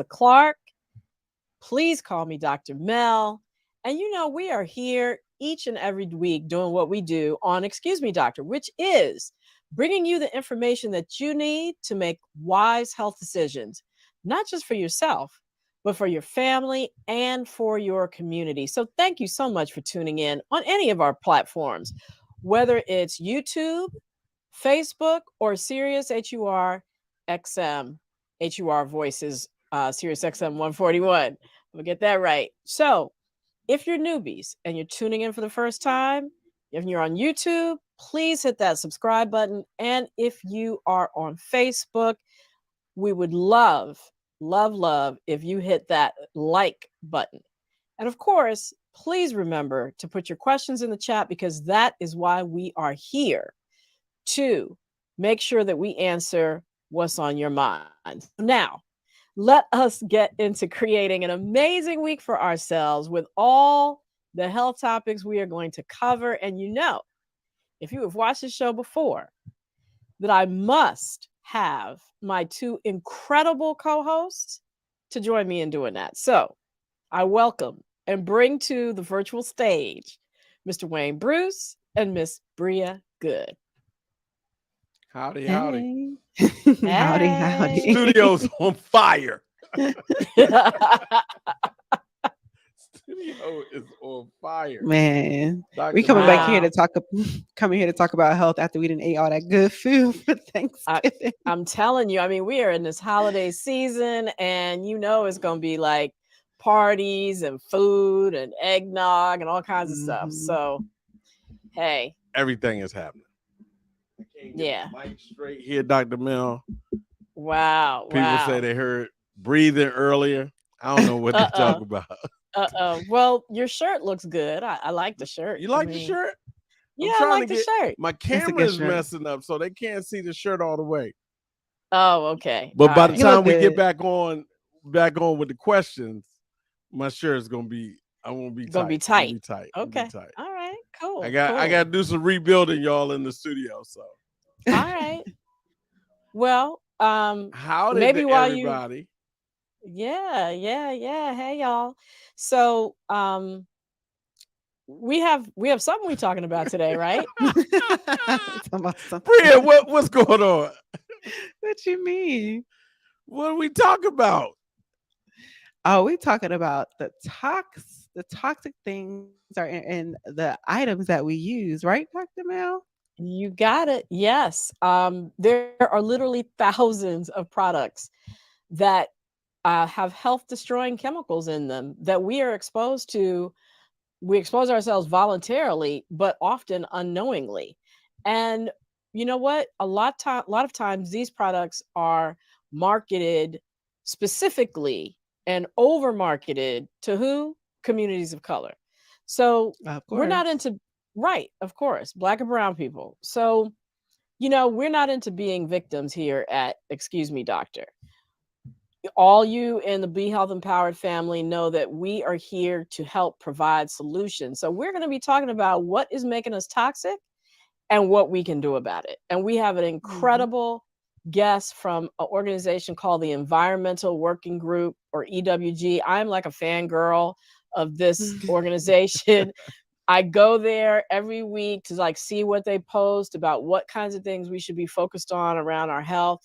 Clark. Please call me Dr. Mel. And we are here each and every week doing what we do on Excuse Me Doctor, which is bringing you the information that you need to make wise health decisions, not just for yourself, but for your family and for your community. So thank you so much for tuning in on any of our platforms, whether it's YouTube, Facebook, or Sirius XM, HUR Voices, Sirius XM 141. We'll get that right. So if you're newbies and you're tuning in for the first time, if you're on YouTube, please hit that subscribe button. And if you are on Facebook, we would love if you hit that like button. And of course, please remember to put your questions in the chat, because that is why we are here, to make sure that we answer what's on your mind. Now, let us get into creating an amazing week for ourselves with all the health topics we are going to cover. And if you have watched the show before, that I must have my two incredible co-hosts to join me in doing that. So I welcome and bring to the virtual stage Mr. Wayne Bruce and Miss Bria Good. Howdy, howdy. Hey. Howdy. Studio's on fire. Studio is on fire. Man, Dr. we coming back here Wow. to talk about health after we didn't ate all that good food for Thanksgiving. I'm telling you, we are in this holiday season, and it's going to be like parties and food and eggnog and all kinds of stuff. So, hey. Everything is happening. I can't get Yeah. the mic straight here, Dr. Mel. Wow. People say they heard breathing earlier. I don't know what they talk about. Well, your shirt looks good. I like the shirt. You like the shirt? Yeah, I like the shirt. My camera is messing up, so they can't see the shirt all the way. Oh, okay. But all by right. the time we get back on with the questions, my shirt is gonna be. I won't be gonna tight. be tight. Be tight. Okay. Be tight. All right. Cool. I got to do some rebuilding, y'all, in the studio. So. All right. Well, howdy maybe while everybody. Yeah. Hey, y'all. So, we have something we're talking about today, right? Bria, what's going on? What you mean? What are we talking about? Oh, we talking about the toxic things are in the items that we use, right, Dr. Mel? You got it. Yes. There are literally thousands of products that have health destroying chemicals in them that we are exposed to. We expose ourselves voluntarily, but often unknowingly. And you know what? A lot of times these products are marketed specifically and over marketed to who? Communities of color. So we're not into, right, of course, Black and brown people. So, we're not into being victims here at Excuse Me Doctor. All you in the Be Health Empowered family know that we are here to help provide solutions. So we're going to be talking about what is making us toxic and what we can do about it. And we have an incredible guest from an organization called the Environmental Working Group, or EWG. I'm like a fangirl of this organization. I go there every week to see what they post about what kinds of things we should be focused on around our health,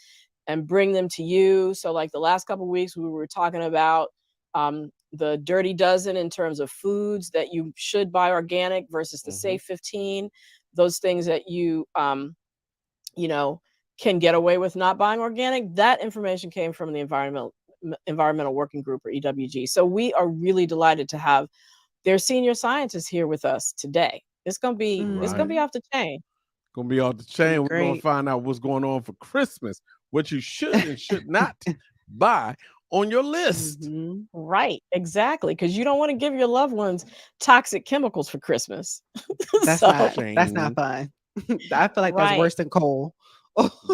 and bring them to you. So the last couple of weeks, we were talking about the Dirty Dozen in terms of foods that you should buy organic versus the Safe 15, those things that you, can get away with not buying organic. That information came from the Environmental Working Group, or EWG. So we are really delighted to have their senior scientists here with us today. It's going to be, it's going to be off the chain. Going to be off the chain. We're going to find out what's going on for Christmas, what you should and should not buy on your list. Right, exactly. Because you don't want to give your loved ones toxic chemicals for Christmas. That's not fun. I feel like that's worse than coal.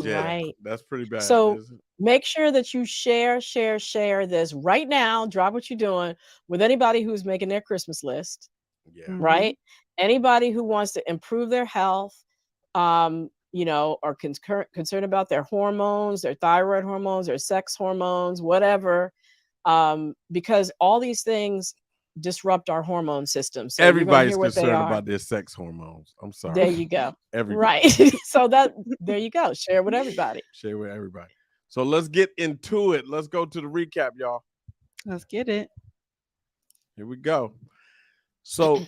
Right. That's pretty bad. So make sure that you share this right now. Drop what you're doing with anybody who's making their Christmas list. Yeah. Right. Anybody who wants to improve their health, are concerned about their hormones, their thyroid hormones, their sex hormones, whatever. because all these things disrupt our hormone system. So you're going to Everybody's hear what they concerned are. about their sex hormones. I'm There sorry. you go. Everybody. Right. So that there you go. Share with everybody. Share with everybody. So let's get into it. Let's go to the recap, y'all. Let's get it. Here we go. So,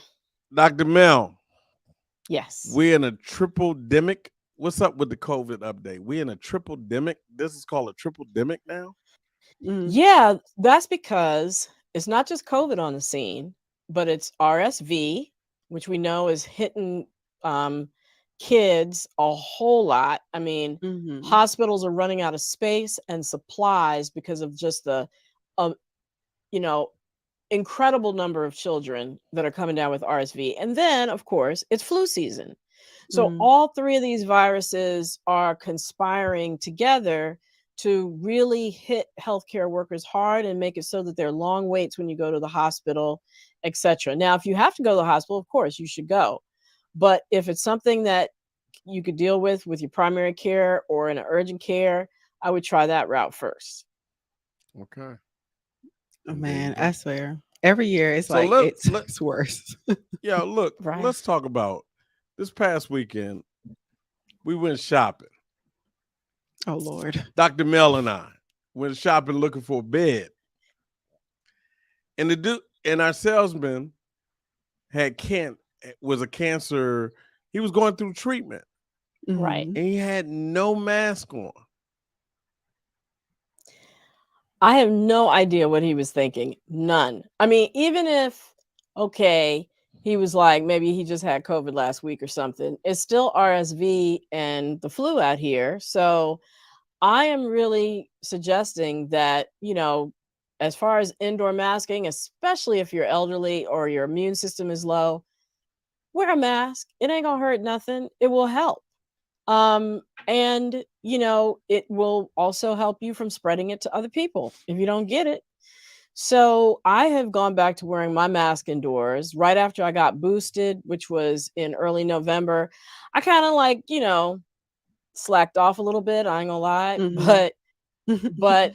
Dr. Mel, Yes. we're in a triple demic. What's up with the COVID update? We're in a triple demic. This is called a triple demic now. Yeah, that's because it's not just COVID on the scene, but it's RSV, which we know is hitting kids a whole lot. I mean, hospitals are running out of space and supplies because of just the, um, you know, incredible number of children that are coming down with RSV. And then, of course, it's flu season. So all three of these viruses are conspiring together to really hit healthcare workers hard and make it so that there are long waits when you go to the hospital, etc. Now, if you have to go to the hospital, of course, you should go. But if it's something that you could deal with your primary care or in an urgent care, I would try that route first. Okay. Oh, man, I swear. Every year it's like it's worse. Yeah, look, Right. let's talk about this past weekend. We went shopping. Oh, Lord. Dr. Mel and I went shopping looking for a bed. And the dude and our salesman was a cancer. He was going through treatment. Right. And he had no mask on. I have no idea what he was thinking. None. I mean, even if, okay, he was like, maybe he just had COVID last week or something, it's still RSV and the flu out here. So I am really suggesting that, as far as indoor masking, especially if you're elderly or your immune system is low, wear a mask. It ain't gonna hurt nothing. It will help. And it will also help you from spreading it to other people if you don't get it. So I have gone back to wearing my mask indoors right after I got boosted, which was in early November. I kind of slacked off a little bit, I ain't gonna lie, but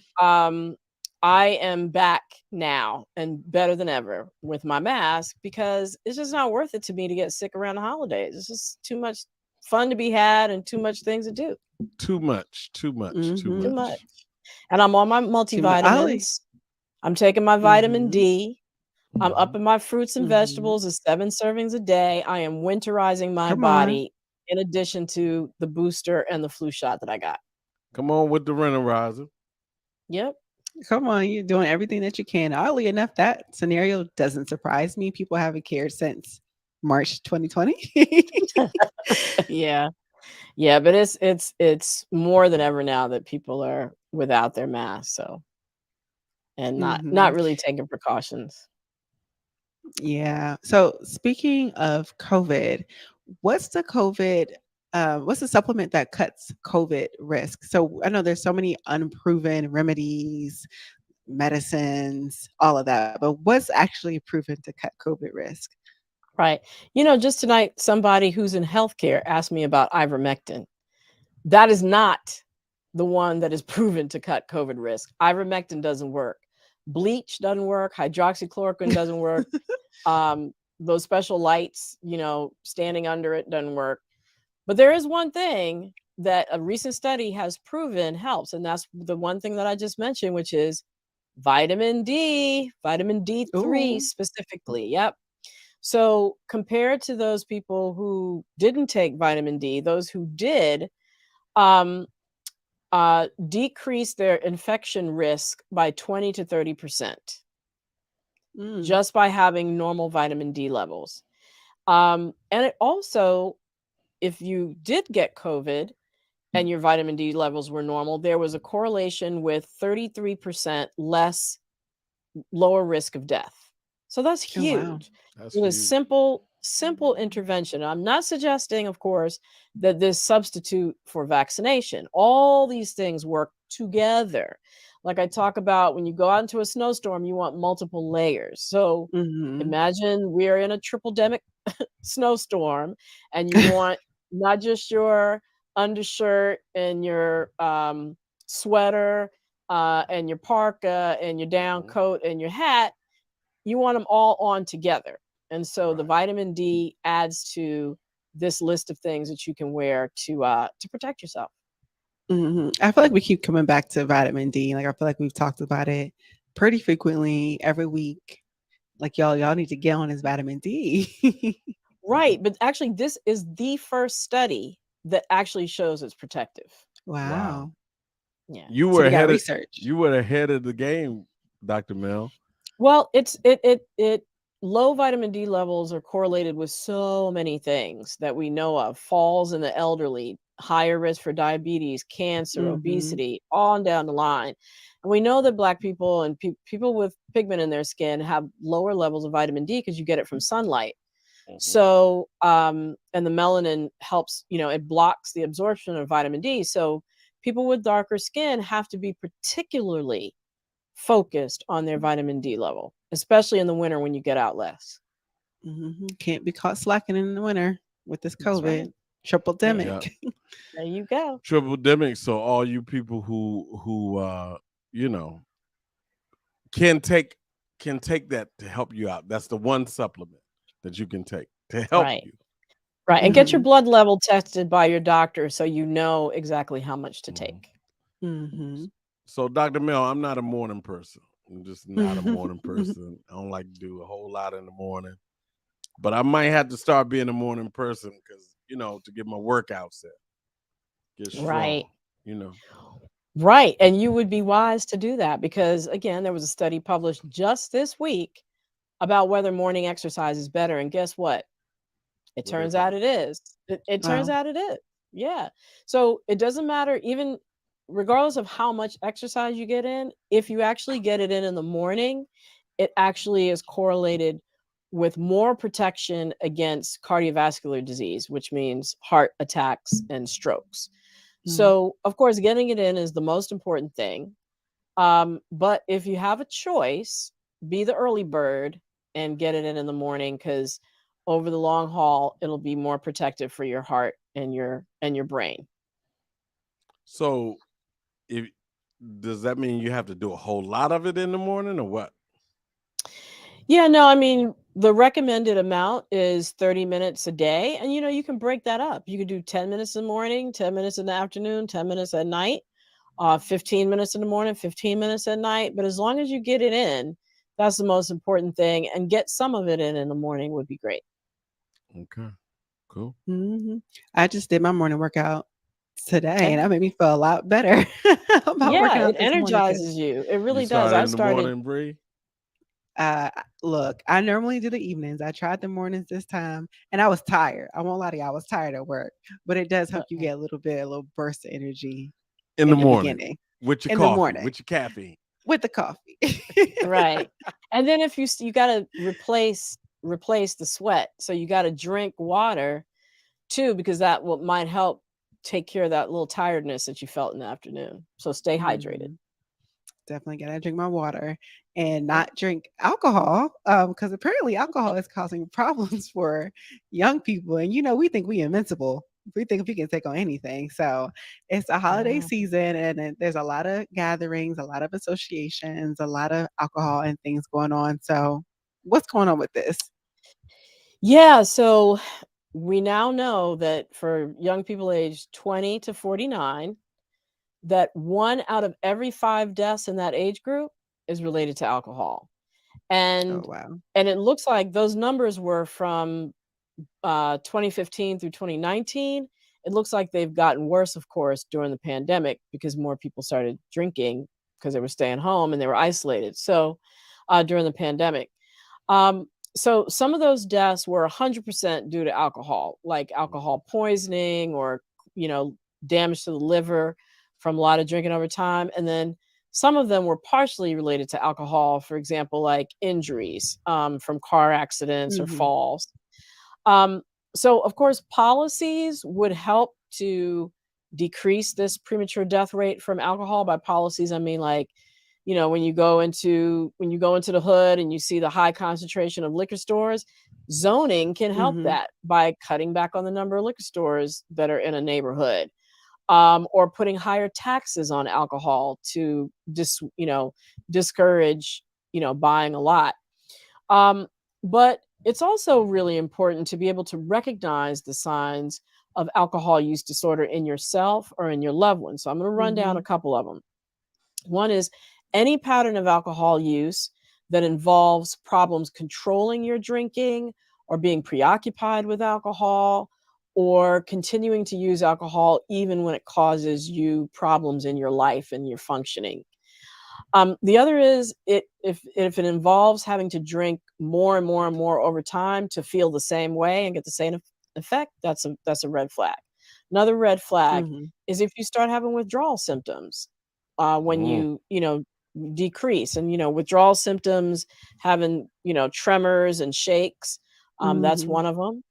I am back now and better than ever with my mask because it's just not worth it to me to get sick around the holidays. It's just too much fun to be had and too much things to do. Too much. Too much. And I'm on my multivitamins. I'm taking my vitamin D. I'm upping my fruits and vegetables to 7 servings a day. I am winterizing my body in addition to the booster and the flu shot that I got. Come on with the Renterizer. Yep. Come on, you're doing everything that you can. Oddly enough, that scenario doesn't surprise me. People haven't cared since March 2020. Yeah. Yeah, but it's more than ever now that people are without their masks, so and not really taking precautions. Yeah. So speaking of COVID, what's the supplement that cuts COVID risk? So I know there's so many unproven remedies, medicines, all of that, but what's actually proven to cut COVID risk? Right. Just tonight, somebody who's in healthcare asked me about ivermectin. That is not the one that is proven to cut COVID risk. Ivermectin doesn't work. Bleach doesn't work. Hydroxychloroquine doesn't work. Those special lights, standing under it doesn't work. But there is one thing that a recent study has proven helps, and that's the one thing that I just mentioned, which is vitamin D, vitamin D3 specifically. Yep. So compared to those people who didn't take vitamin D, those who did decrease their infection risk by 20 to 30% just by having normal vitamin D levels. And it also, if you did get COVID and your vitamin D levels were normal, there was a correlation with 33% lower risk of death. So that's huge. Oh, wow. That's it was huge. simple intervention. I'm not suggesting, of course, that this substitute for vaccination. All these things work together. Like I talk about, when you go out into a snowstorm, you want multiple layers. So imagine we're in a triple-demic snowstorm and you want not just your undershirt and your sweater, and your parka and your down Mhm. coat and your hat, you want them all on together. And so the Right. vitamin D adds to this list of things that you can wear to protect yourself. I feel like we keep coming back to vitamin D. Like I feel like we've talked about it pretty frequently every week. Like y'all need to get on this vitamin D. Right, but actually this is the first study that actually shows it's protective. Wow. Wow. Yeah. You So were they got ahead of research. you were ahead of the game, Dr. Mel. Well, it low vitamin D levels are correlated with so many things that we know of. Falls in the elderly, higher risk for diabetes, cancer, Hmm. obesity, on down the line. And we know that black people and people with pigment in their skin have lower levels of vitamin D because you get it from sunlight. Mhm. So, and the melanin helps, it blocks the absorption of vitamin D. So people with darker skin have to be particularly focused on their vitamin D level, especially in the winter when you get out less. Can't be caught slacking in the winter with this That's COVID right. triple Yeah, Yeah. demic. there you go. Triple demic. So all you people who you know can take that to help you out. That's the one supplement that you can take to help Right. you. Right. And get your Hmm. blood level tested by your doctor so you know exactly how much to Mhm. take. Hmm. So Dr. Mel, I'm not a morning person. I'm just not a morning person. I don't like to do a whole lot in the morning. But I might have to start being a morning person because, to get my workout set, get Right. strong, you know. Right. And you would be wise to do that because, again, there was a study published just this week about whether morning exercise is better. And guess what? It What they turns out found. it is. It turns Wow. out it is. Yeah. So it doesn't matter, even regardless of how much exercise you get in, if you actually get it in the morning, it actually is correlated with more protection against cardiovascular disease, which means heart attacks and strokes. Mhm. So, of course, getting it in is the most important thing. But if you have a choice, be the early bird and get it in the morning because over the long haul, it'll be more protective for your heart and your brain. So if does that mean you have to do a whole lot of it in the morning or what? Yeah, no, I mean, the recommended amount is 30 minutes a day. And you can break that up. You could do 10 minutes in the morning, 10 minutes in the afternoon, 10 minutes at night, 15 minutes in the morning, 15 minutes at night. But as long as you get it in, that's the most important thing. And get some of it in the morning would be great. Okay. Cool. Mhm. I just did my morning workout today, and Okay. that made me feel a lot better about Yeah, working it out this morning. Cause energizes you. It You really does. started I in the started morning, Bree? uh, look, I normally do the evenings. I tried the mornings this time, and I was tired. I won't lie to you, I was tired at work, but it does help you uh-uh. get a little burst of energy In the in the morning beginning, with your in the coffee, morning with your caffeine. with the coffee. Right. And then if you got to replace the sweat. So you got to drink water too because that will might help take care of that little tiredness that you felt in the afternoon. So stay hydrated. Mhm. Definitely gotta drink my water and Yep. not drink alcohol, because apparently alcohol is causing problems for young people. And we think we invincible. We think we can take on anything. So it's a holiday Yeah. season, and then there's a lot of gatherings, a lot of associations, a lot of alcohol and things going on. So what's going on with this? Yeah, so we now know that for young people aged 20 to 49, that 1 out of every 5 deaths in that age group is related to alcohol. Oh And wow. and it looks like those numbers were from 2015 through 2019. It looks like they've gotten worse, of course, during the pandemic because more people started drinking because they were staying home and they were isolated. So during the pandemic, um, so some of those deaths were 100% due to alcohol, like Mhm. alcohol poisoning or you know damage to the liver from a lot of drinking over time, and then some of them were partially related to alcohol. For example, like injuries from car accidents or Hmm. falls. Um, so, of course, policies would help to decrease this premature death rate from alcohol. By policies, I mean like, when you go into the hood and you see the high concentration of liquor stores, zoning can help Hmm. that by cutting back on the number of liquor stores that are in a neighborhood. or putting higher taxes on alcohol to discourage buying a lot. Um, but it's also really important to be able to recognize the signs of alcohol use disorder in yourself or in your loved ones. So I'm going to run down a Mhm. couple of them. One is any pattern of alcohol use that involves problems controlling your drinking or being preoccupied with alcohol or continuing to use alcohol even when it causes you problems in your life and your functioning. The other is if it involves having to drink more and more and more over time to feel the same way and get the same effect, that's a red flag. Another red flag Mhm. is if you start having withdrawal symptoms when Mm. you decrease, and withdrawal symptoms, having tremors and shakes. That's Mhm. one of them.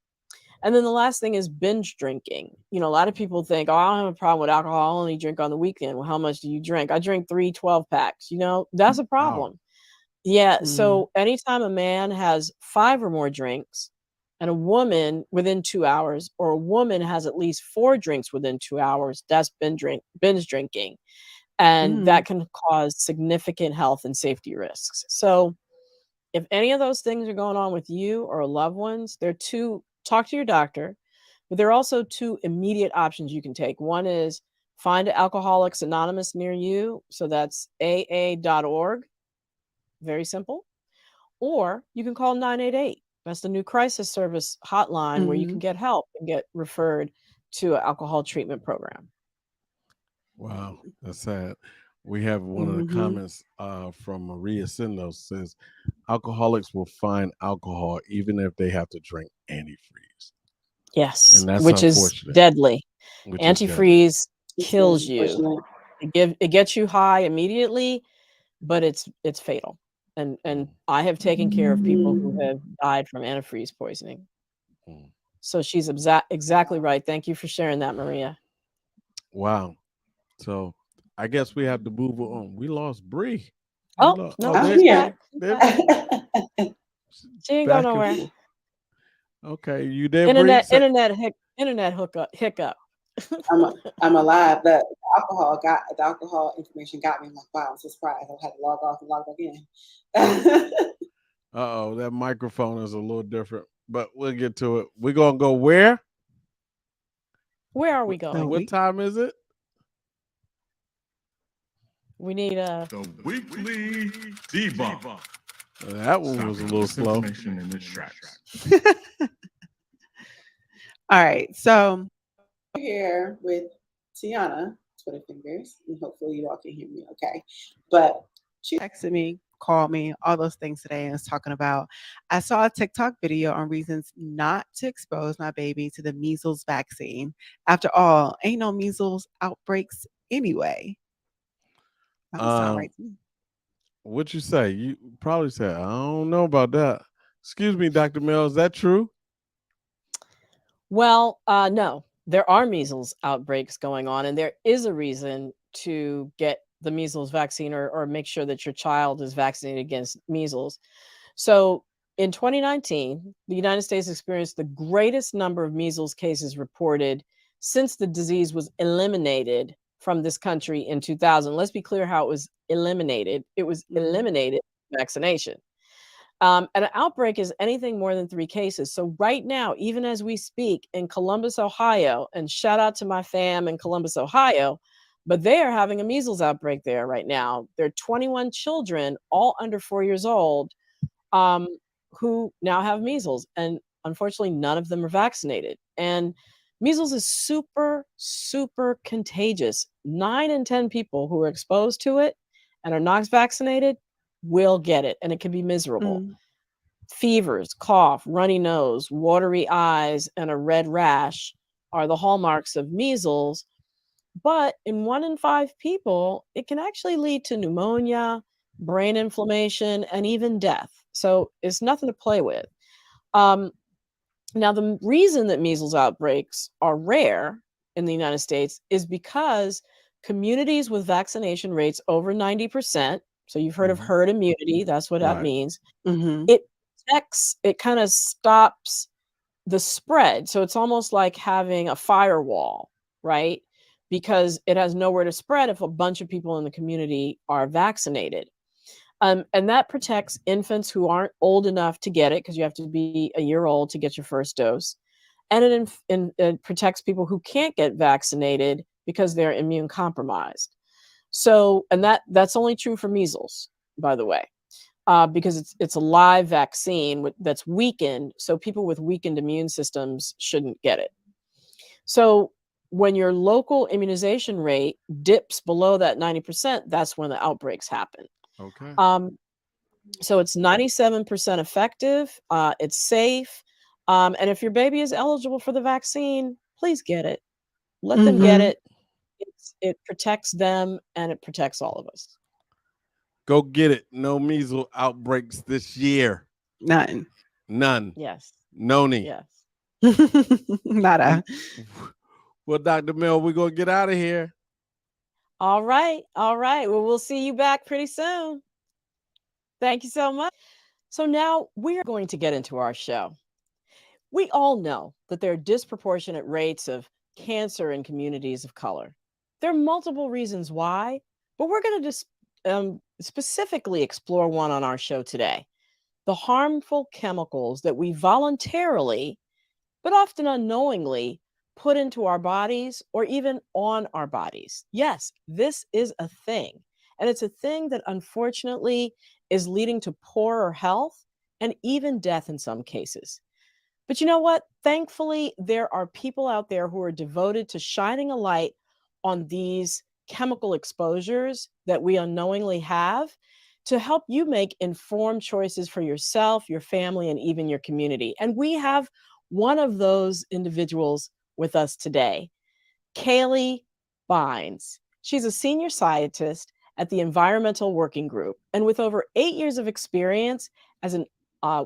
And then the last thing is binge drinking. A lot of people think, oh, I don't have a problem with alcohol. I only drink on the weekend. Well, how much do you drink? I drink 3 12 packs. That's a Wow. problem. Yeah. Mhm. So anytime a man has 5 or more drinks and a woman within 2 hours, or a woman has at least 4 drinks within 2 hours, that's binge drinking. And Mhm. that can cause significant health and safety risks. So if any of those things are going on with you or loved ones, there are two, talk to your doctor, but there are also two immediate options you can take. One is find Alcoholics Anonymous near you. So that's aa.org. Very simple. Or you can call 988. That's the new crisis service hotline where you can Mhm. get help and get referred to an alcohol treatment program. Wow, that's sad. We have one of the Mhm. comments from Maria Sindos says alcoholics will find alcohol even if they have to drink antifreeze. Yes, And that's which is unfortunate, deadly. which is deadly. Antifreeze This is kills you. unfortunate. It gets you high immediately, but it's fatal. And Mm, I have taken care of people who Mhm. have died from antifreeze poisoning. mm. So she's exactly right. Thank you for sharing that, Maria. Wow. So I guess we have to move on. We lost Bree. Oh, no, Oh, I'm she's here. back. She's there back. she she's She ain't go back and nowhere. forth. Okay, you there, Bree? Internet hiccup. I'm alive. The alcohol information got me. I'm like, wow, I'm so surprised. I had to log off and log back in. Uh-oh, that microphone is a little different, but we'll get to it. We're gonna go where? Where are we The going? What week. time is it? We need a The weekly debunk. That one was a Stopping little slow. misinformation in its tracks. All right. So Here with Tiana, Twitter fingers, and hopefully you all can hear me okay. But she texted me, called me, all those things today, and was talking about. I saw a TikTok video on reasons not to expose my baby to the measles vaccine. After all, ain't no measles outbreaks anyway. That don't sound Um, right to me. what you say? You probably said, I don't know about that. Excuse me, Dr. Mel, is that true? Well, no, there are measles outbreaks going on, and there is a reason to get the measles vaccine, or make sure that your child is vaccinated against measles. So in 2019, the United States experienced the greatest number of measles cases reported since the disease was eliminated from this country in 2000. Let's be clear how it was eliminated. It was Mhm. eliminated vaccination. And an outbreak is anything more than 3 cases. So right now, even as we speak in Columbus, Ohio, and shout out to my fam in Columbus, Ohio, but they are having a measles outbreak there right now. There are 21 children, all under 4 years old, um, who now have measles, and unfortunately, none of them are vaccinated. And measles is super, super contagious. 9 in 10 people who are exposed to it and are not vaccinated will get it, and it can be miserable. Mm. Fevers, cough, runny nose, watery eyes, and a red rash are the hallmarks of measles. But in 1 in 5 people, it can actually lead to pneumonia, brain inflammation, and even death. So it's nothing to play with. Um, Now, the reason that measles outbreaks are rare in the United States is because communities with vaccination rates over 90%, so you've heard of Mhm. herd immunity, that's what that Right. means, Mhm. it protects, it kind of stops the spread. So it's almost like having a firewall, right? because it has nowhere to spread if a bunch of people in the community are vaccinated. And that protects infants who aren't old enough to get it, because you have to be a year old to get your first dose. And it protects people who can't get vaccinated because they're immune compromised. So, and that's only true for measles, by the way, because it's a live vaccine that's weakened. So people with weakened immune systems shouldn't get it. So when your local immunization rate dips below that 90%, that's when the outbreaks happen. Okay. So it's 97% effective. It's safe. And if your baby is eligible for the vaccine, please get it. Let them get Mhm. it. It protects them and it protects all of us. Go get it. No measles outbreaks this year. None. None. Yes. Noni. Yes. Nada. Well, Dr. Mel, we're going to get out of here. All right. All right. Well, we'll see you back pretty soon. Thank you so much. So now we're going to get into our show. We all know that there are disproportionate rates of cancer in communities of color. There are multiple reasons why, but we're going to just specifically explore one on our show today: the harmful chemicals that we voluntarily, but often unknowingly, put into our bodies or even on our bodies. Yes, this is a thing. And it's a thing that unfortunately is leading to poorer health and even death in some cases. But you know what? Thankfully, there are people out there who are devoted to shining a light on these chemical exposures that we unknowingly have to help you make informed choices for yourself, your family, and even your community. And we have one of those individuals with us today, Kaley Beins. She's a senior scientist at the Environmental Working Group, and with over 8 years of experience as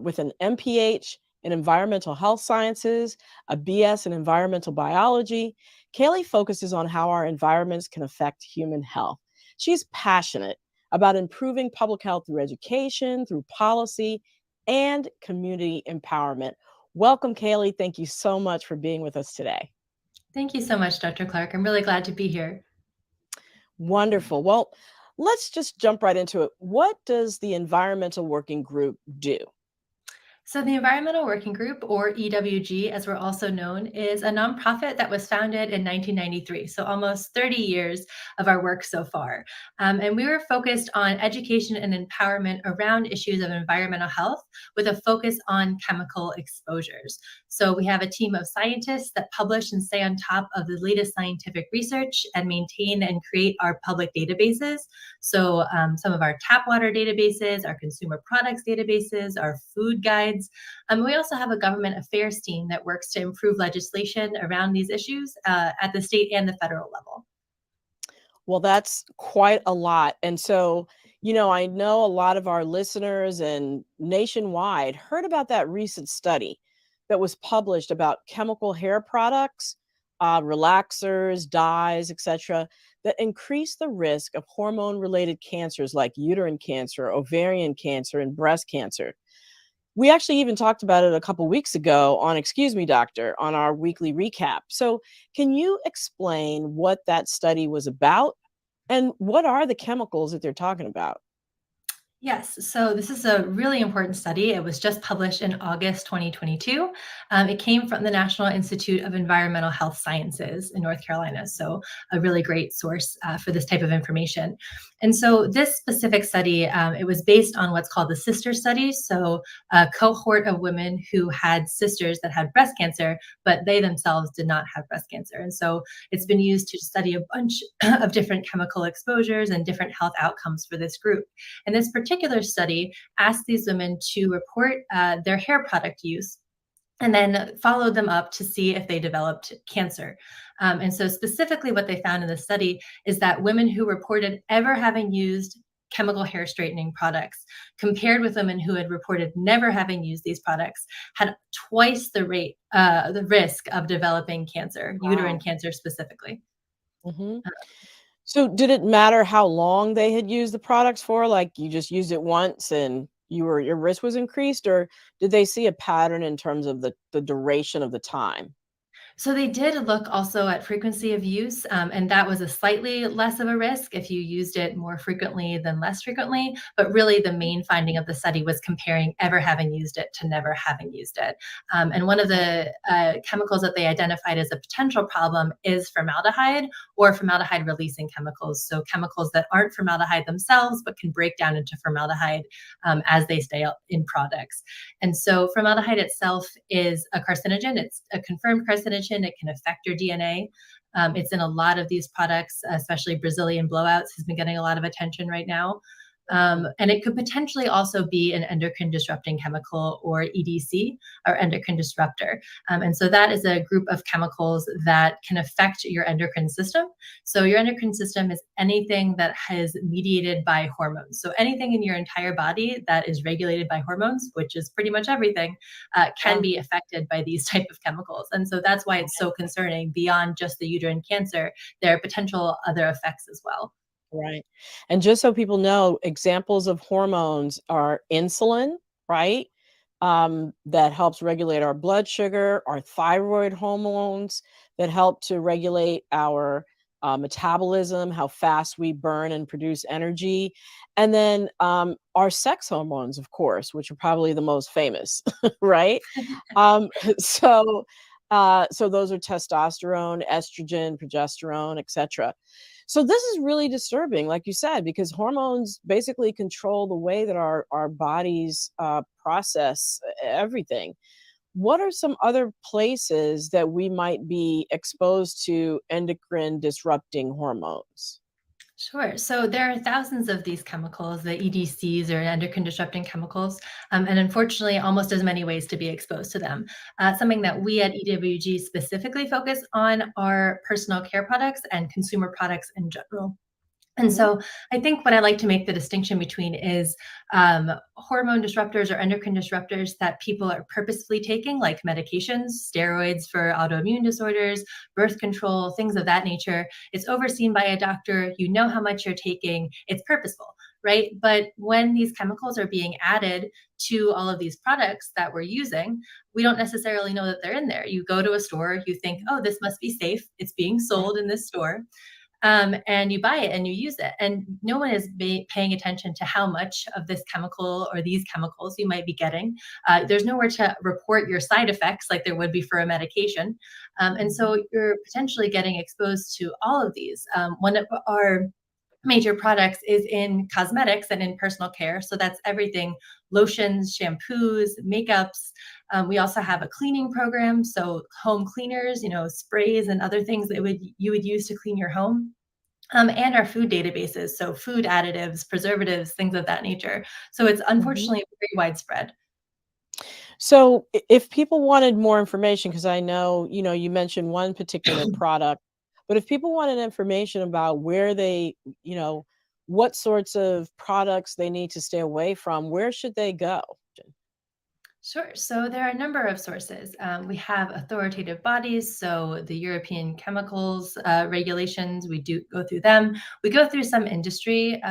with an MPH in environmental health sciences, a BS in environmental biology, Kaley focuses on how our environments can affect human health. She's passionate about improving public health through education, through policy, and community empowerment. Welcome, Kaley. Thank you so much for being with us today. Thank you so much, Dr. Clark. I'm really glad to be here. Wonderful. Well, let's just jump right into it. What does the Environmental Working Group do? So the Environmental Working Group, or EWG, as we're also known, is a nonprofit that was founded in 1993, so almost 30 years of our work so far. And we were focused on education and empowerment around issues of environmental health with a focus on chemical exposures. So we have a team of scientists that publish and stay on top of the latest scientific research and maintain and create our public databases. So some of our tap water databases, our consumer products databases, our food guides. We also have a government affairs team that works to improve legislation around these issues at the state and the federal level. Well, that's quite a lot. And so, I know a lot of our listeners and nationwide heard about that recent study that was published about chemical hair products, relaxers, dyes, etc., that increase the risk of hormone-related cancers like uterine cancer, ovarian cancer, and breast cancer. We actually even talked about it a couple weeks ago on Excuse Me, Doctor, on our weekly recap. So, can you explain what that study was about and what are the chemicals that they're talking about? Yes, so this is a really important study. It was just published in August 2022. It came from the National Institute of Environmental Health Sciences in North Carolina, so a really great source for this type of information. And so this specific study, it was based on what's called the sister study, so a cohort of women who had sisters that had breast cancer, but they themselves did not have breast cancer. And so it's been used to study a bunch of different chemical exposures and different health outcomes for this group. And this particular study asked these women to report their hair product use and then followed them up to see if they developed cancer. And so specifically what they found in the study is that women who reported ever having used chemical hair straightening products compared with women who had reported never having used these products had twice the risk of developing cancer, uterine cancer specifically. Mm-hmm. So, did it matter how long they had used the products for? Like, you just used it once and your risk was increased, or did they see a pattern in terms of the duration of the time? So they did look also at frequency of use, and that was a slightly less of a risk if you used it more frequently than less frequently. But really, the main finding of the study was comparing ever having used it to never having used it. And one of the chemicals that they identified as a potential problem is formaldehyde or formaldehyde releasing chemicals. So chemicals that aren't formaldehyde themselves, but can break down into formaldehyde as they stay in products. And so formaldehyde itself is a carcinogen. It's a confirmed carcinogen. It can affect your DNA. It's in a lot of these products, especially Brazilian blowouts has been getting a lot of attention right now. And it could potentially also be an endocrine disrupting chemical, or EDC, or endocrine disruptor. And so that is a group of chemicals that can affect your endocrine system. So your endocrine system is anything that is mediated by hormones. So anything in your entire body that is regulated by hormones, which is pretty much everything, can be affected by these type of chemicals. And so that's why it's so concerning. Beyond just the uterine cancer, there are potential other effects as well. Right. And just so people know, examples of hormones are insulin, right? That helps regulate our blood sugar, our thyroid hormones that help to regulate our metabolism, how fast we burn and produce energy. And then our sex hormones, of course, which are probably the most famous, right? Um, so, so those are testosterone, estrogen, progesterone, etc. So this is really disturbing, like you said, because hormones basically control the way that our bodies process everything. What are some other places that we might be exposed to endocrine disrupting hormones? Sure. So there are thousands of these chemicals, the EDCs, or endocrine disrupting chemicals, and unfortunately, almost as many ways to be exposed to them. Something that we at EWG specifically focus on are personal care products and consumer products in general. And so I think what I like to make the distinction between is hormone disruptors or endocrine disruptors that people are purposefully taking, like medications, steroids for autoimmune disorders, birth control, things of that nature. It's overseen by a doctor. You know how much you're taking. It's purposeful, right? But when these chemicals are being added to all of these products that we're using, we don't necessarily know that they're in there. You go to a store, you think, oh, this must be safe. It's being sold in this store. And you buy it and you use it. And no one is paying attention to how much of this chemical or these chemicals you might be getting. There's nowhere to report your side effects like there would be for a medication. And so you're potentially getting exposed to all of these. One of our major products is in cosmetics and in personal care. So that's everything: lotions, shampoos, makeups. We also have a cleaning program. So home cleaners, sprays and other things that you would use to clean your home. And our food databases. So food additives, preservatives, things of that nature. So it's unfortunately very widespread. So if people wanted more information, because I know, you mentioned one particular product, but if people wanted information about where they, what sorts of products they need to stay away from, where should they go? Sure. So there are a number of sources. We have authoritative bodies, so the European chemicals regulations, we do go through them. We go through some industry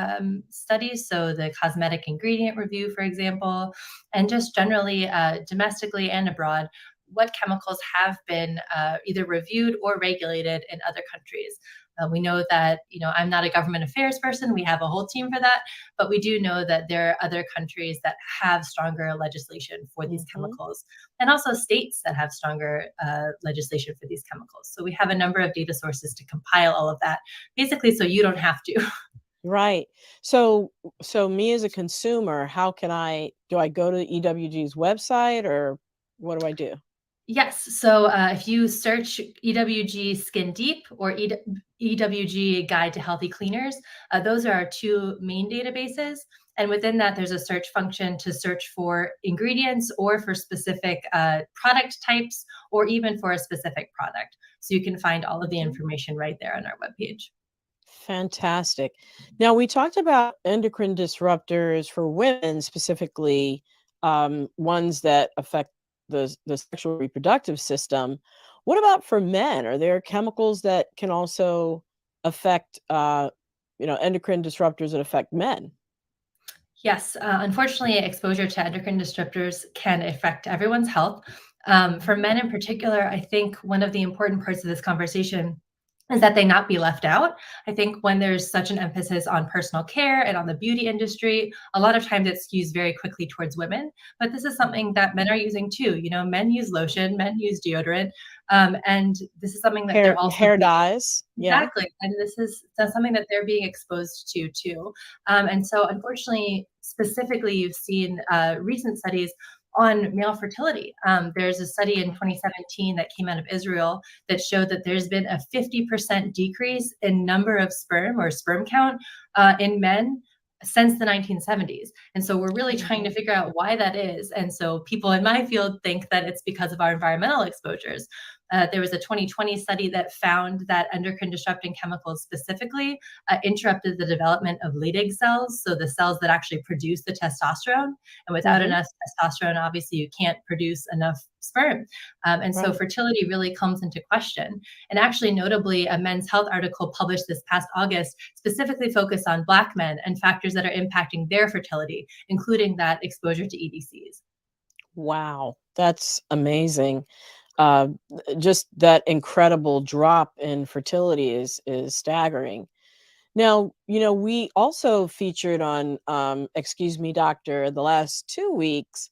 studies, so the Cosmetic Ingredient Review, for example, and just generally domestically and abroad, what chemicals have been either reviewed or regulated in other countries. We know that, I'm not a government affairs person. We have a whole team for that. But we do know that there are other countries that have stronger legislation for these chemicals, and also states that have stronger legislation for these chemicals. So we have a number of data sources to compile all of that, basically, so you don't have to. Right. So me as a consumer, how can do I go to EWG's website, or what do I do? Yes. So if you search EWG Skin Deep or EWG Guide to Healthy Cleaners, those are our two main databases. And within that, there's a search function to search for ingredients or for specific product types, or even for a specific product. So you can find all of the information right there on our webpage. Fantastic. Now, we talked about endocrine disruptors for women, specifically ones that affect the sexual reproductive system. What about for men? Are there chemicals that can also affect, endocrine disruptors that affect men? Yes, unfortunately, exposure to endocrine disruptors can affect everyone's health. For men in particular, I think one of the important parts of this conversation is that they not be left out. I think when there's such an emphasis on personal care and on the beauty industry, a lot of times it skews very quickly towards women. But this is something that men are using too. You know, men use lotion, men use deodorant, and this is something that they're also hair dyes. Yeah. exactly, and this is that's something that they're being exposed to too. And so, unfortunately, specifically, you've seen recent studies on male fertility. There's a study in 2017 that came out of Israel that showed that there's been a 50% decrease in number of sperm or sperm count in men since the 1970s. And so we're really trying to figure out why that is. And so people in my field think that it's because of our environmental exposures. There was a 2020 study that found that endocrine disrupting chemicals specifically interrupted the development of Leydig cells, so the cells that actually produce the testosterone. And without enough testosterone, obviously you can't produce enough sperm. And so fertility really comes into question. And actually, notably, a Men's Health article published this past August specifically focused on Black men and factors that are impacting their fertility, including that exposure to EDCs. Wow, that's amazing. Uh, just that incredible drop in fertility is staggering. Now, we also featured on Excuse Me Doctor the last 2 weeks.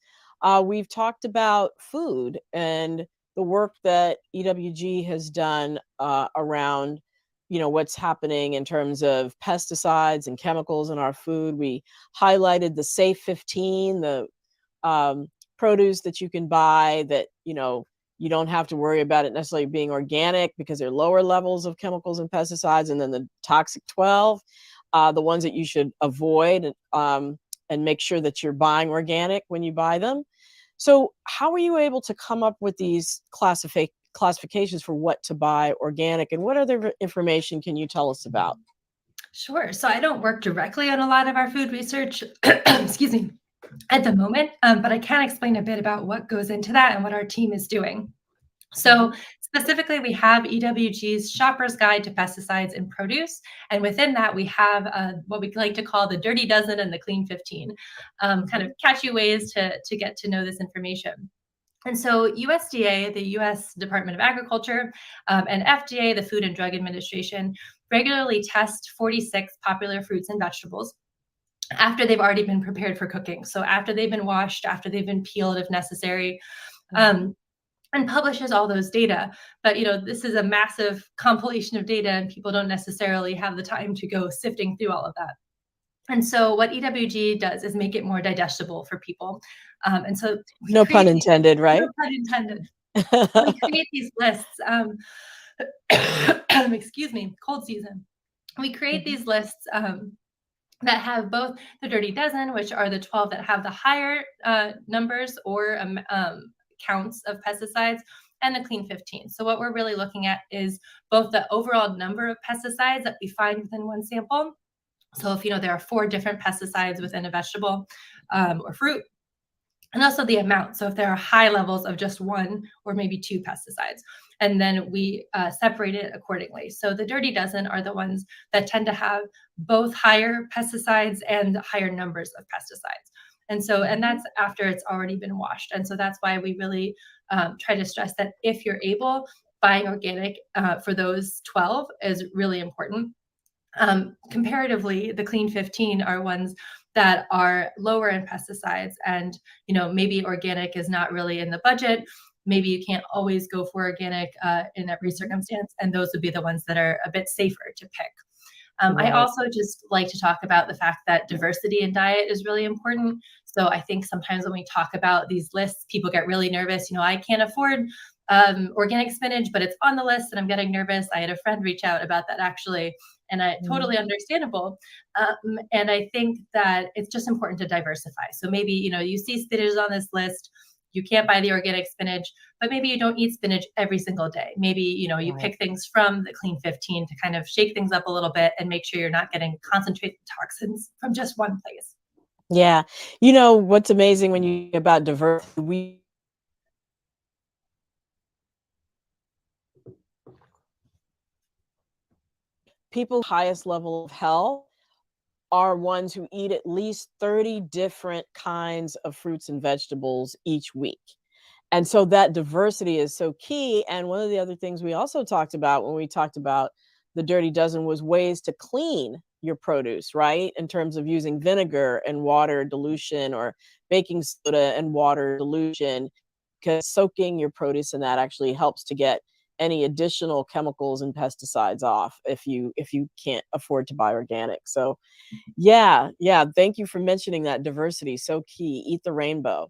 We've talked about food and the work that EWG has done around, what's happening in terms of pesticides and chemicals in our food. We highlighted the Safe 15, the produce that you can buy that, you don't have to worry about it necessarily being organic because they're lower levels of chemicals and pesticides. And then the toxic 12, the ones that you should avoid, and make sure that you're buying organic when you buy them. So how were you able to come up with these classifications for what to buy organic, and what other information can you tell us about? Sure. So I don't work directly on a lot of our food research, excuse me, at the moment, but I can explain a bit about what goes into that and what our team is doing. So specifically, we have EWG's Shopper's Guide to Pesticides in Produce. And within that, we have what we like to call the Dirty Dozen and the Clean 15, kind of catchy ways to get to know this information. And so USDA, the U.S. Department of Agriculture, and FDA, the Food and Drug Administration, regularly test 46 popular fruits and vegetables after they've already been prepared for cooking. So after they've been washed, after they've been peeled if necessary, and publishes all those data. But this is a massive compilation of data, and people don't necessarily have the time to go sifting through all of that. And so what EWG does is make it more digestible for people. And so no pun intended, right? No pun intended. We create these lists. Excuse me, cold season. We create these lists that have both the Dirty Dozen, which are the 12 that have the higher numbers or counts of pesticides, and the Clean 15. So what we're really looking at is both the overall number of pesticides that we find within one sample. So if there are 4 different pesticides within a vegetable or fruit, and also the amount. So if there are high levels of just 1 or maybe 2 pesticides, and then we separate it accordingly. So the Dirty Dozen are the ones that tend to have both higher pesticides and higher numbers of pesticides. And that's after it's already been washed. And so that's why we really try to stress that if you're able, buying organic for those 12 is really important. Comparatively, the Clean 15 are ones that are lower in pesticides, and maybe organic is not really in the budget. Maybe you can't always go for organic in every circumstance, and those would be the ones that are a bit safer to pick. I also just like to talk about the fact that diversity in diet is really important. So I think sometimes when we talk about these lists, people get really nervous. I can't afford organic spinach, but it's on the list and I'm getting nervous. I had a friend reach out about that actually, and totally understandable. And I think that it's just important to diversify. So maybe, you see spinach on this list, you can't buy the organic spinach, but maybe you don't eat spinach every single day. Maybe, you pick things from the Clean 15 to kind of shake things up a little bit and make sure you're not getting concentrated toxins from just one place. Yeah. What's amazing when you about diversity, people's highest level of health are ones who eat at least 30 different kinds of fruits and vegetables each week. And so that diversity is so key. And one of the other things we also talked about when we talked about the Dirty Dozen was ways to clean your produce, right? In terms of using vinegar and water dilution or baking soda and water dilution, because soaking your produce in that actually helps to get any additional chemicals and pesticides off if you can't afford to buy organic. So yeah, yeah, thank you for mentioning that diversity. So key. Eat the rainbow.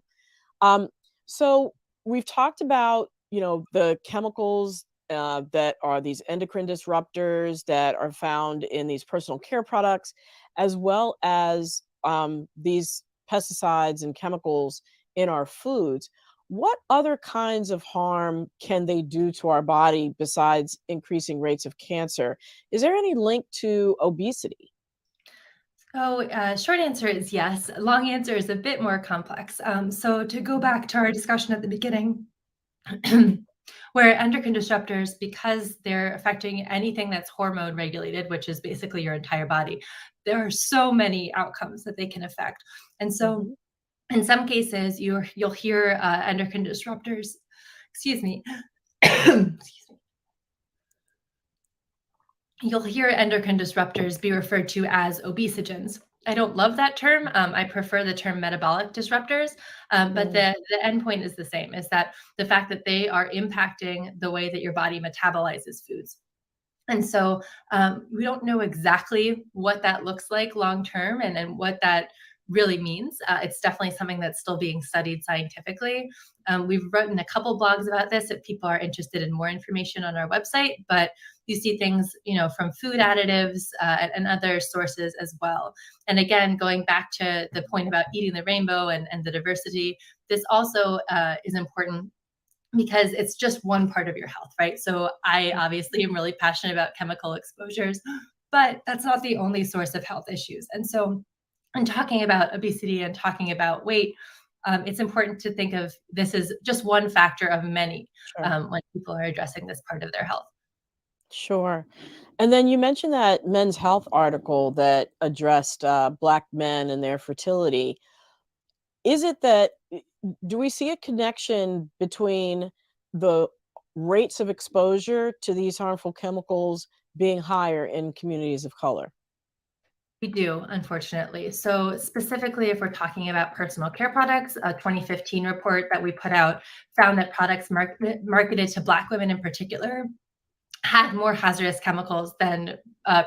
Um, so we've talked about, the chemicals that are these endocrine disruptors that are found in these personal care products, as well as these pesticides and chemicals in our foods. What other kinds of harm can they do to our body besides increasing rates of cancer? Is there any link to obesity? So, short answer is yes. Long answer is a bit more complex. So, to go back to our discussion at the beginning, where endocrine disruptors, because they're affecting anything that's hormone regulated, which is basically your entire body, there are so many outcomes that they can affect. And so, Mhm. in some cases, you'll hear endocrine disruptors. Excuse me. Excuse me. You'll hear endocrine disruptors be referred to as obesogens. I don't love that term. I prefer the term metabolic disruptors, but Mm. the end point is the same, is that the fact that they are impacting the way that your body metabolizes foods. And so we don't know exactly what that looks like long term and what that really means. It's definitely something that's still being studied scientifically. We've written a couple blogs about this if people are interested in more information on our website, but you see things, from food additives and other sources as well. And again, going back to the point about eating the rainbow and the diversity, this also is important because it's just one part of your health, right? So I obviously am really passionate about chemical exposures, but that's not the only source of health issues. And so, in talking about obesity and talking about weight, it's important to think of this as just one factor of many Sure. when people are addressing this part of their health. Sure. And then you mentioned that Men's Health article that addressed Black men and their fertility. Is it that, do we see a connection between the rates of exposure to these harmful chemicals being higher in communities of color? We do, unfortunately. So, specifically, if we're talking about personal care products, a 2015 report that we put out found that products marketed to Black women in particular had more hazardous chemicals than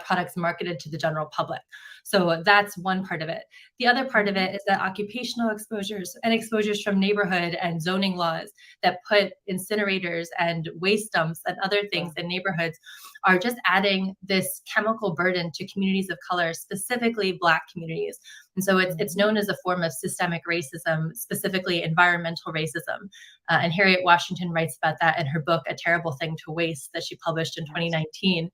products marketed to the general public. So that's one part of it. The other part of it is that occupational exposures and exposures from neighborhood and zoning laws that put incinerators and waste dumps and other things in neighborhoods are just adding this chemical burden to communities of color, specifically Black communities. And so it's known as a form of systemic racism, specifically environmental racism. And Harriet Washington writes about that in her book, A Terrible Thing to Waste, that she published in 2019.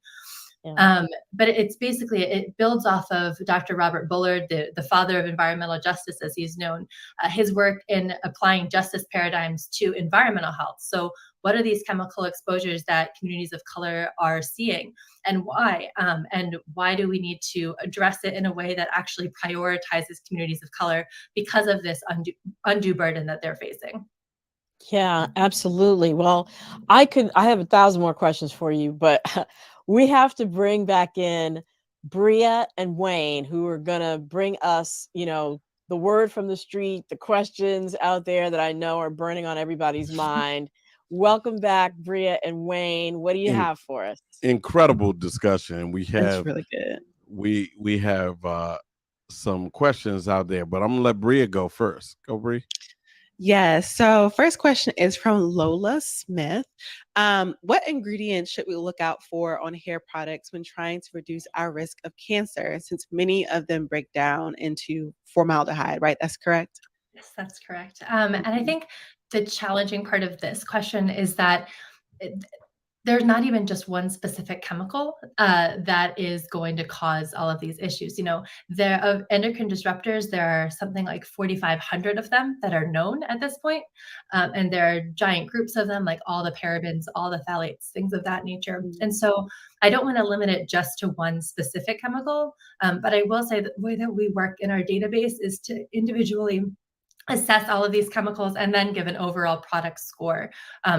But it's basically, it builds off of Dr. Robert Bullard, the father of environmental justice, as he's known, his work in applying justice paradigms to environmental health. So what are these chemical exposures that communities of color are seeing, and why? And why do we need to address it in a way that actually prioritizes communities of color because of this undue burden that they're facing? Yeah, absolutely. Well, I have 1,000 more questions for you, but we have to bring back in Bria and Wayne, who are gonna bring us, the word from the street, the questions out there that I know are burning on everybody's mind. Welcome back, Bria and Wayne. What do you In- have for us? Incredible discussion. We That's have really good. we have some questions out there, but I'm gonna let Bria go first. Go, Bria. Yes. So, first question is from Lola Smith. What ingredients should we look out for on hair products when trying to reduce our risk of cancer, since many of them break down into formaldehyde, right? That's correct. Yes, that's correct. And I think the challenging part of this question is that it, there's not even just one specific chemical that is going to cause all of these issues. There of endocrine disruptors, there are something like 4,500 of them that are known at this point. And there are giant groups of them, like all the parabens, all the phthalates, things of that nature. And so I don't want to limit it just to one specific chemical, but I will say that the way that we work in our database is to individually assess all of these chemicals and then give an overall product score.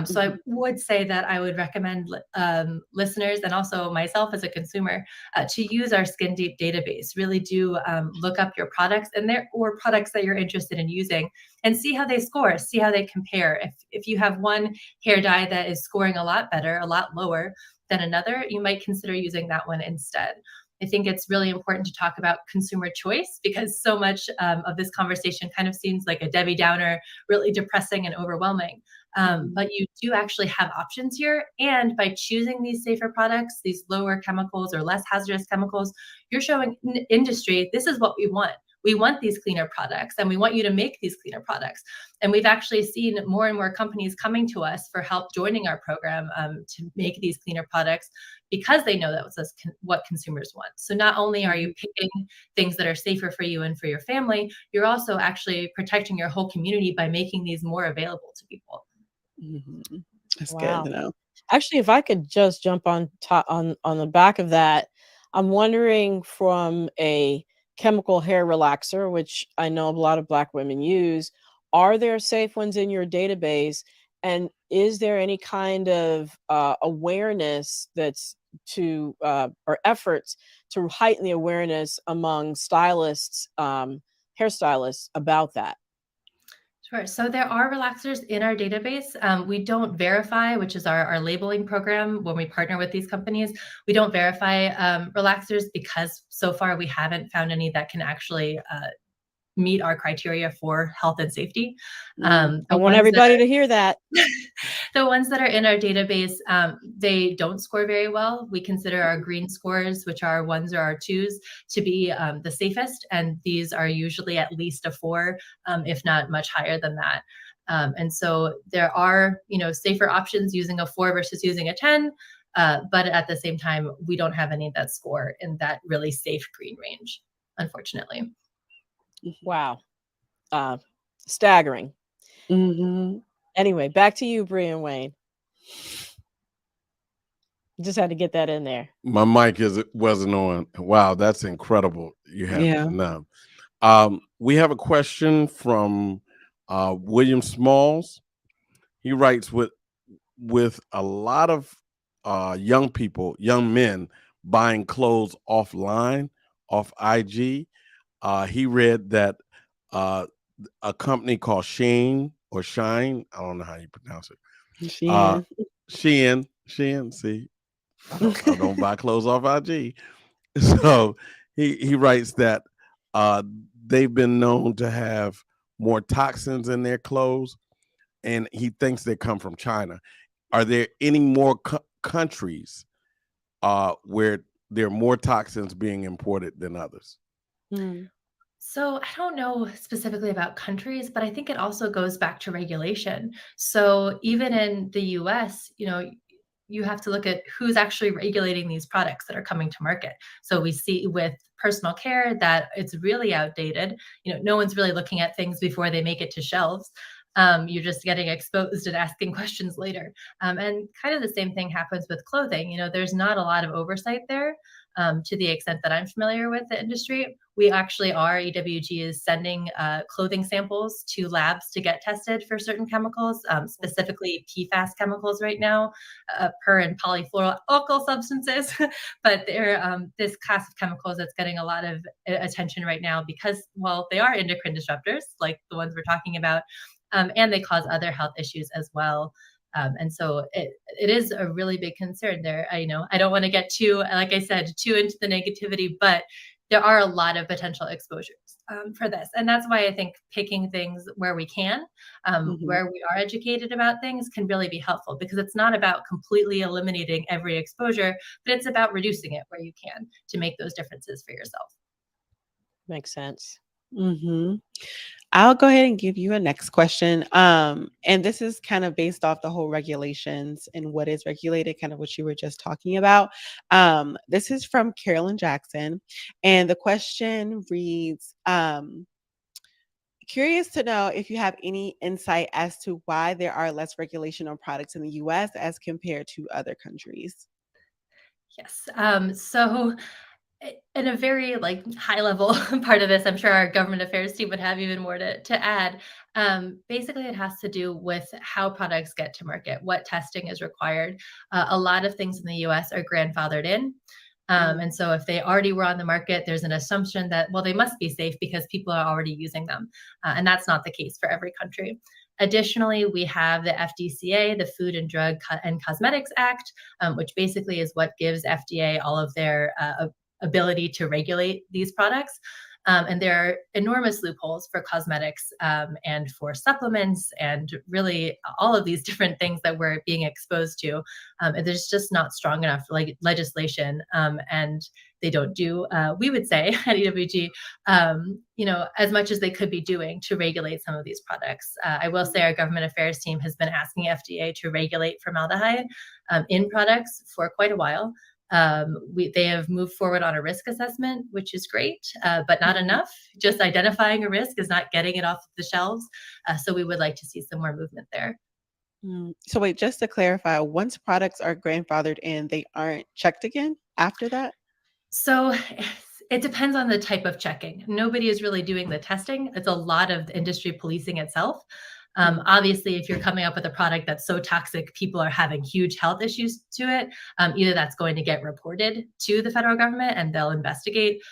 So I would say that I would recommend listeners and also myself as a consumer to use our Skin Deep database. Really do look up your products or products that you're interested in using and see how they score, see how they compare. If you have one hair dye that is scoring a lot better, a lot lower than another, you might consider using that one instead. I think it's really important to talk about consumer choice because so much of this conversation kind of seems like a Debbie Downer, really depressing and overwhelming. But you do actually have options here. And by choosing these safer products, these lower chemicals or less hazardous chemicals, you're showing industry, this is what we want. We want these cleaner products and we want you to make these cleaner products. And we've actually seen more and more companies coming to us for help joining our program to make these cleaner products because they know that's what consumers want. So not only are you picking things that are safer for you and for your family, you're also actually protecting your whole community by making these more available to people. Mm-hmm. That's Wow. good to know. Actually, if I could just jump on the back of that, I'm wondering from a chemical hair relaxer, which I know a lot of Black women use, are there safe ones in your database? And is there any kind of awareness that's or efforts to heighten the awareness among stylists, hairstylists about that? Sure. So there are relaxers in our database. We don't verify, which is our labeling program when we partner with these companies. We don't verify relaxers because so far we haven't found any that can actually meet our criteria for health and safety. I want everybody to hear that. The ones that are in our database, they don't score very well. We consider our green scores, which are 1s or our 2s, to be the safest. And these are usually at least a 4, if not much higher than that. And so there are, safer options using a 4 versus using a 10. But at the same time, we don't have any that score in that really safe green range, unfortunately. Wow. Staggering. Mm-hmm. Anyway, back to you, Bree and Wayne. Just had to get that in there. My mic wasn't on. Wow, that's incredible. You have Yeah. now. We have a question from William Smalls. He writes with a lot of young men buying clothes offline, off IG. He read that a company called Sheen or Shine, I don't know how you pronounce it. Shein. See, I don't buy clothes off IG. So he writes that they've been known to have more toxins in their clothes, and he thinks they come from China. Are there any more countries where there are more toxins being imported than others? So I don't know specifically about countries, but I think it also goes back to regulation. So even in the US, you have to look at who's actually regulating these products that are coming to market. So we see with personal care that it's really outdated. No one's really looking at things before they make it to shelves. You're just getting exposed and asking questions later. And kind of the same thing happens with clothing. There's not a lot of oversight there. To the extent that I'm familiar with the industry, we actually are, EWG is sending clothing samples to labs to get tested for certain chemicals, specifically PFAS chemicals right now, per and polyfluoroalkyl substances. But they're this class of chemicals that's getting a lot of attention right now because, well, they are endocrine disruptors, like the ones we're talking about, and they cause other health issues as well. And so it is a really big concern there. I don't want to get too, like I said, too into the negativity, but there are a lot of potential exposures for this. And that's why I think picking things where we can, where we are educated about things can really be helpful because it's not about completely eliminating every exposure, but it's about reducing it where you can to make those differences for yourself. Makes sense. I'll go ahead and give you a next question. And this is kind of based off the whole regulations and what is regulated, kind of what you were just talking about. This is from Carolyn Jackson. And the question reads, curious to know if you have any insight as to why there are less regulation on products in the US as compared to other countries. Yes. So In a very like high level part of this, I'm sure our government affairs team would have even more to add. Basically, it has to do with how products get to market, what testing is required. A lot of things in the US are grandfathered in. And so if they already were on the market, there's an assumption that, well, they must be safe because people are already using them. And that's not the case for every country. Additionally, we have the FDCA, the Food and Drug and Cosmetics Act, which basically is what gives FDA all of their ability to regulate these products. And there are enormous loopholes for cosmetics and for supplements and really all of these different things that we're being exposed to. And there's just not strong enough legislation, and they don't do, we would say at EWG, as much as they could be doing to regulate some of these products. I will say our government affairs team has been asking FDA to regulate formaldehyde in products for quite a while. They have moved forward on a risk assessment, which is great, but not enough. Just identifying a risk is not getting it off the shelves. So we would like to see some more movement there. So wait, just to clarify, once products are grandfathered in, they aren't checked again after that? So it depends on the type of checking. Nobody is really doing the testing. It's a lot of industry policing itself. Obviously, if you're coming up with a product that's so toxic, people are having huge health issues to it, either that's going to get reported to the federal government and they'll investigate,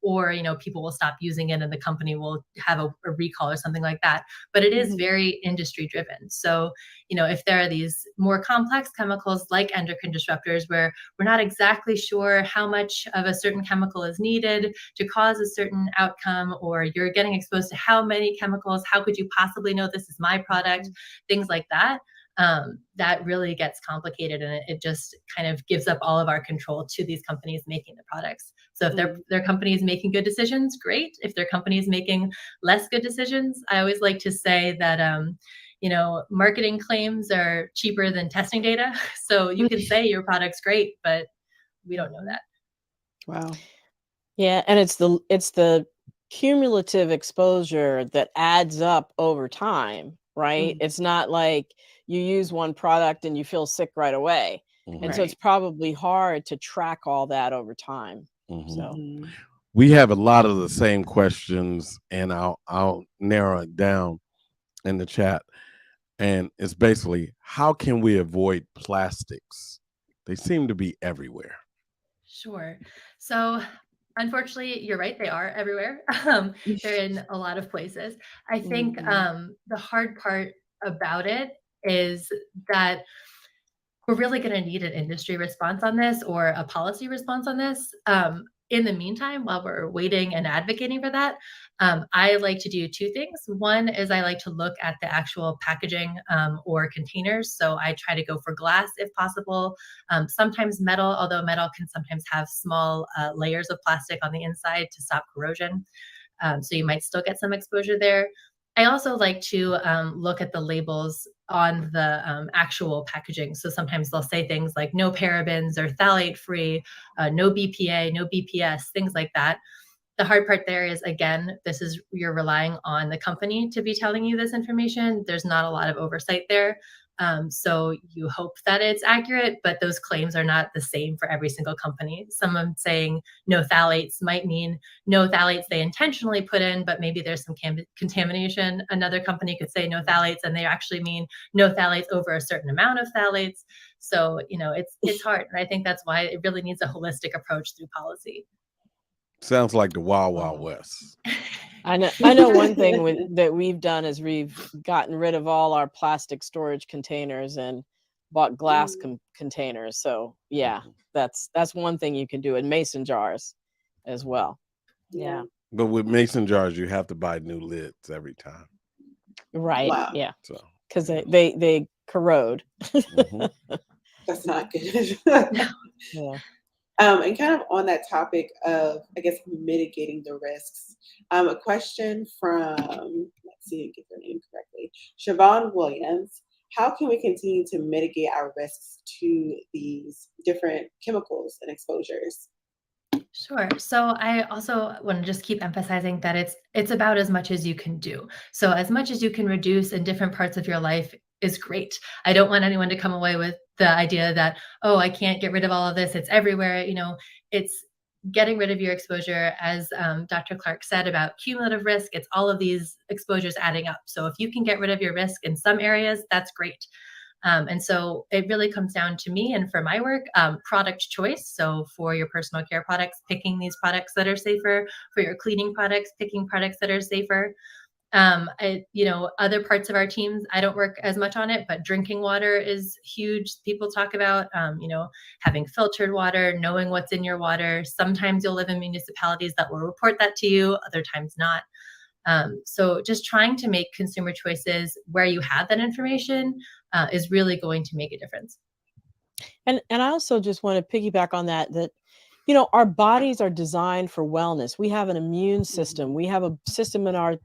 or people will stop using it and the company will have a recall or something like that. But it is very industry driven. So, if there are these more complex chemicals like endocrine disruptors where we're not exactly sure how much of a certain chemical is needed to cause a certain outcome, or you're getting exposed to how many chemicals, how could you possibly know this is my product, things like that. That really gets complicated, and it just kind of gives up all of our control to these companies making the products. So if their companies making good decisions, great. If their companies making less good decisions, I always like to say that marketing claims are cheaper than testing data. So you can say your product's great, but we don't know that. Wow. Yeah, and it's the cumulative exposure that adds up over time, right? It's not like you use one product and you feel sick right away. And so it's probably hard to track all that over time. So we have a lot of the same questions, and I'll narrow it down in the chat. And it's basically, how can we avoid plastics? They seem to be everywhere. Sure. So unfortunately, you're right. They are everywhere. They're in a lot of places. I think the hard part about it is that we're really going to need an industry response on this or a policy response on this. In the meantime, while we're waiting and advocating for that, I like to do two things. One is I like to look at the actual packaging or containers. So I try to go for glass if possible. Sometimes metal, although metal can sometimes have small layers of plastic on the inside to stop corrosion. So you might still get some exposure there. I also like to look at the labels on the actual packaging. So sometimes they'll say things like no parabens or phthalate free, no BPA, no BPS, things like that. The hard part there is, again, you're relying on the company to be telling you this information. There's not a lot of oversight there. So you hope that it's accurate, but those claims are not the same for every single company. Someone saying no phthalates might mean no phthalates they intentionally put in, but maybe there's some contamination. Another company could say no phthalates and they actually mean no phthalates over a certain amount of phthalates. So, it's hard. And I think that's why it really needs a holistic approach through policy. Sounds like the Wild Wild West. I know one thing that we've done is we've gotten rid of all our plastic storage containers and bought glass containers. So yeah, that's one thing you can do, in mason jars as well. Yeah. But with mason jars, you have to buy new lids every time. Right. Wow. Yeah. So because they corrode. That's not good. Yeah. And kind of on that topic of, I guess, mitigating the risks, a question from, let's see, get their name correctly, Siobhan Williams. How can we continue to mitigate our risks to these different chemicals and exposures? Sure. So I also want to just keep emphasizing that it's about as much as you can do. So as much as you can reduce in different parts of your life is great. I don't want anyone to come away with the idea that, oh, I can't get rid of all of this. It's everywhere. getting rid of your exposure, as Dr. Clark said about cumulative risk, it's all of these exposures adding up. So if you can get rid of your risk in some areas, that's great. And so it really comes down to me, and for my work, product choice. So for your personal care products, picking these products that are safer. For your cleaning products, picking products that are safer. Other parts of our teams, I don't work as much on it, but drinking water is huge. People talk about, having filtered water, knowing what's in your water. Sometimes you'll live in municipalities that will report that to you, other times not. So just trying to make consumer choices where you have that information is really going to make a difference. And I also just want to piggyback on that, our bodies are designed for wellness. We have an immune system. We have a system in our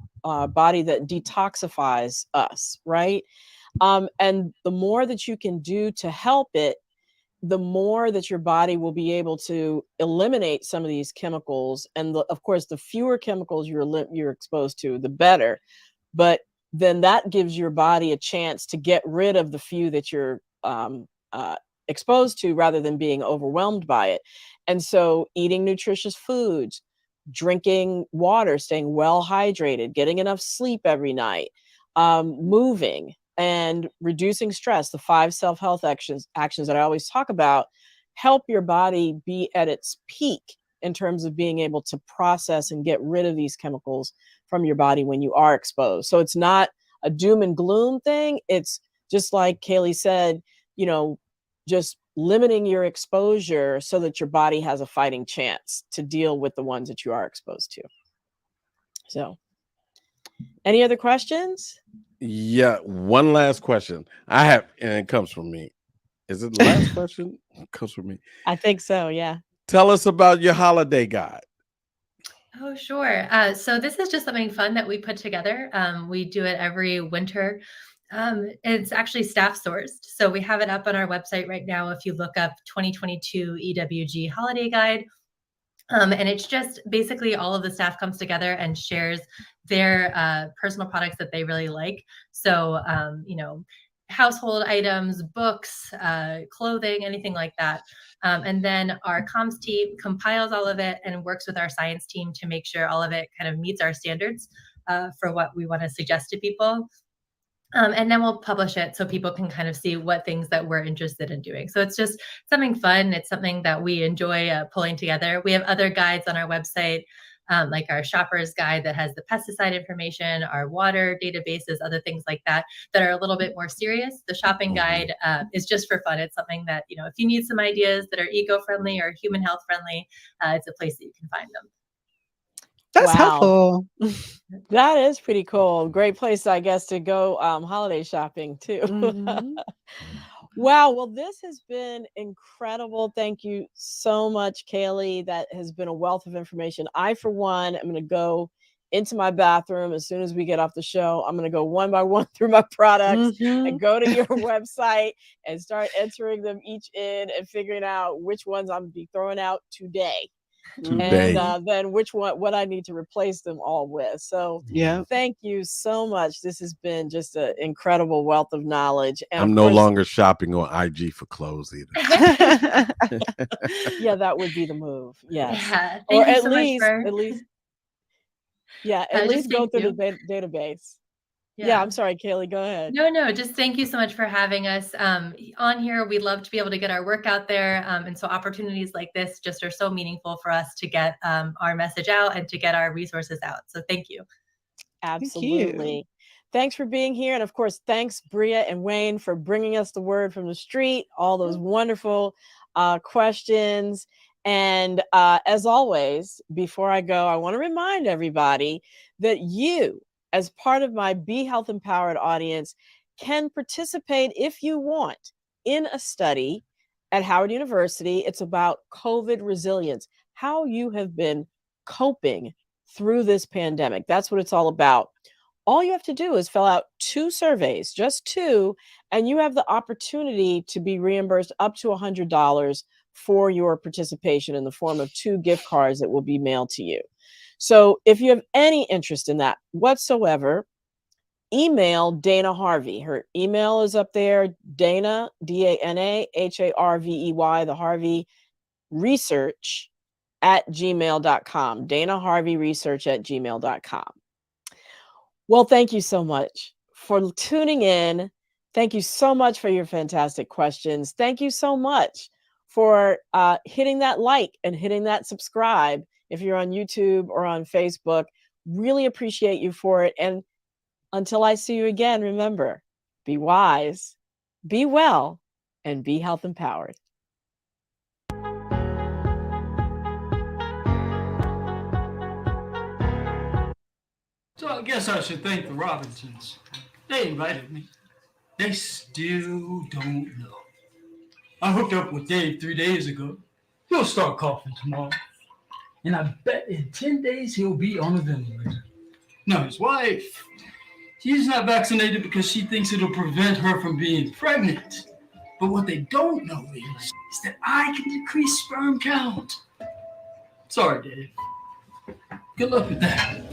body that detoxifies us, right? And the more that you can do to help it, the more that your body will be able to eliminate some of these chemicals. And of course, the fewer chemicals you're exposed to, the better. But then that gives your body a chance to get rid of the few that you're exposed to, rather than being overwhelmed by it. And so eating nutritious foods, drinking water, staying well hydrated, getting enough sleep every night, moving, and reducing stress, the 5 self-health actions that I always talk about, help your body be at its peak in terms of being able to process and get rid of these chemicals from your body when you are exposed. So it's not a doom and gloom thing. It's just like Kaley said, just limiting your exposure so that your body has a fighting chance to deal with the ones that you are exposed to. So, any other questions? Yeah, one last question I have, and it comes from me. Is it the last question? It comes from me. I think so, yeah. Tell us about your holiday guide. Oh, sure. So this is just something fun that we put together. We do it every winter. It's actually staff sourced. So we have it up on our website right now. If you look up 2022 EWG Holiday Guide, and it's just basically all of the staff comes together and shares their personal products that they really like. So, household items, books, clothing, anything like that. And then our comms team compiles all of it and works with our science team to make sure all of it kind of meets our standards for what we want to suggest to people. And then we'll publish it so people can kind of see what things that we're interested in doing. So it's just something fun. It's something that we enjoy pulling together. We have other guides on our website, like our shopper's guide that has the pesticide information, our water databases, other things like that are a little bit more serious. The shopping guide is just for fun. It's something that, if you need some ideas that are eco-friendly or human health friendly, it's a place that you can find them. That's Wow. helpful. That is pretty cool. Great place, I guess, to go holiday shopping too. Mhm. Wow. Well, this has been incredible. Thank you so much, Kaley. That has been a wealth of information. I, for one, am going to go into my bathroom as soon as we get off the show. I'm going to go one by one through my products Mhm. and go to your website and start entering them each in and figuring out which ones I'm going to be throwing out today. Today. And then what I need to replace them all with. So Yeah. thank you so much. This has been just an incredible wealth of knowledge. And I'm of no course, longer shopping on IG for clothes either. yeah, that would be the move. Yes. Yeah, Or thank you at so much least, for. yeah, at Just least go thank through you. the database. Yeah, Yeah. I'm sorry, Kaley, go ahead. No, just thank you so much for having us on here. We'd love to be able to get our work out there. And so opportunities like this just are so meaningful for us to get our message out and to get our resources out. So thank you. Absolutely. Thanks for being here. And of course, thanks, Bria and Wayne, for bringing us the word from the street, all those wonderful questions. And as always, before I go, I want to remind everybody that you, as part of my Be Health Empowered audience, can participate if you want in a study at Howard University. It's about COVID resilience, how you have been coping through this pandemic. That's what it's all about. All you have to do is fill out 2 surveys, just 2, and you have the opportunity to be reimbursed up to $100 for your participation in the form of 2 gift cards that will be mailed to you. So if you have any interest in that whatsoever, email Dana Harvey. Her email is up there, Dana, DANA, HARVEY, the Harvey research danaharveyresearch@gmail.com. danaharveyresearch@gmail.com. Well, thank you so much for tuning in. Thank you so much for your fantastic questions. Thank you so much for hitting that like and hitting that subscribe if you're on YouTube or on Facebook. Really appreciate you for it. And until I see you again, remember, be wise, be well, and be health empowered. So I guess I should thank the Robinsons. They invited me. They still don't know. I hooked up with Dave 3 days ago. He'll start coughing tomorrow. And I bet in 10 days he'll be on a ventilator. Now his wife, she's not vaccinated because she thinks it'll prevent her from being pregnant. But what they don't know is that I can decrease sperm count. Sorry, Dave. Good luck with that.